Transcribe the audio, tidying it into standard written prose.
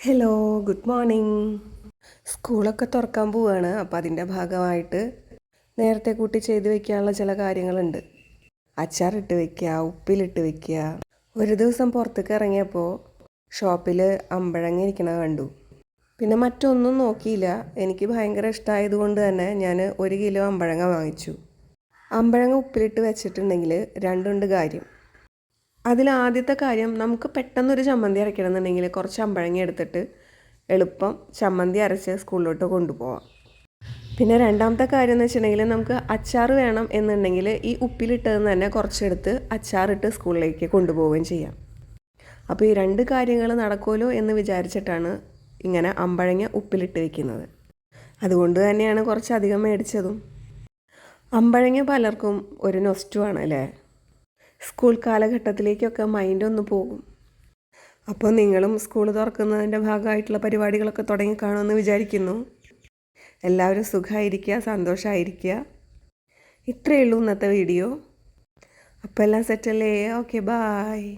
Hello, good morning. സ്കൂളൊക്കെ തുറക്കാൻ പോവുകയാണ്. അപ്പോൾ അതിൻ്റെ ഭാഗമായിട്ട് നേരത്തെ കൂട്ടി ചെയ്ത് വെക്കാനുള്ള ചില കാര്യങ്ങളുണ്ട്. അച്ചാറിട്ട് വെക്കുക, ഉപ്പിലിട്ട് വെക്കുക. ഒരു ദിവസം പുറത്തേക്ക് ഇറങ്ങിയപ്പോൾ ഷോപ്പിൽ അമ്പഴങ്ങ ഇരിക്കണ കണ്ടു. പിന്നെ മറ്റൊന്നും നോക്കിയില്ല. എനിക്ക് ഭയങ്കര ഇഷ്ടമായതുകൊണ്ട് തന്നെ ഞാൻ 1 കിലോ അമ്പഴങ്ങ വാങ്ങിച്ചു. അമ്പഴങ്ങ ഉപ്പിലിട്ട് വെച്ചിട്ടുണ്ടെങ്കിൽ രണ്ടുണ്ട് കാര്യം. അതിലാദ്യത്തെ കാര്യം, നമുക്ക് പെട്ടെന്നൊരു ചമ്മന്തി അരയ്ക്കണമെന്നുണ്ടെങ്കിൽ കുറച്ച് അമ്പഴങ്ങ എടുത്തിട്ട് എളുപ്പം ചമ്മന്തി അരച്ച് സ്കൂളിലോട്ട് കൊണ്ടുപോകാം. പിന്നെ രണ്ടാമത്തെ കാര്യം എന്ന് വെച്ചിട്ടുണ്ടെങ്കിൽ, നമുക്ക് അച്ചാർ വേണം എന്നുണ്ടെങ്കിൽ ഈ ഉപ്പിലിട്ടതെന്ന് തന്നെ കുറച്ചെടുത്ത് അച്ചാറിട്ട് സ്കൂളിലേക്ക് കൊണ്ടുപോവുകയും ചെയ്യാം. അപ്പോൾ ഈ രണ്ട് കാര്യങ്ങൾ നടക്കുമല്ലോ എന്ന് വിചാരിച്ചിട്ടാണ് ഇങ്ങനെ അമ്പഴങ്ങ ഉപ്പിലിട്ട് വയ്ക്കുന്നത്. അതുകൊണ്ട് തന്നെയാണ് കുറച്ചധികം മേടിച്ചതും. അമ്പഴങ്ങ പലർക്കും ഒരു നൊസ്റ്റുമാണ് അല്ലേ. സ്കൂൾ കാലഘട്ടത്തിലേക്കൊക്കെ മൈൻഡ് ഒന്ന് പോകും. അപ്പോൾ നിങ്ങളും സ്കൂൾ തുറക്കുന്നതിൻ്റെ ഭാഗമായിട്ടുള്ള പരിപാടികളൊക്കെ തുടങ്ങി കാണുമെന്ന് വിചാരിക്കുന്നു. എല്ലാവരും സുഖമായിരിക്കുക, സന്തോഷമായിരിക്കുക. ഇത്രയേ ഉള്ളൂ ഇന്നത്തെ വീഡിയോ. അപ്പോൾ എല്ലാം സെറ്റല്ലേ? Okay, bye.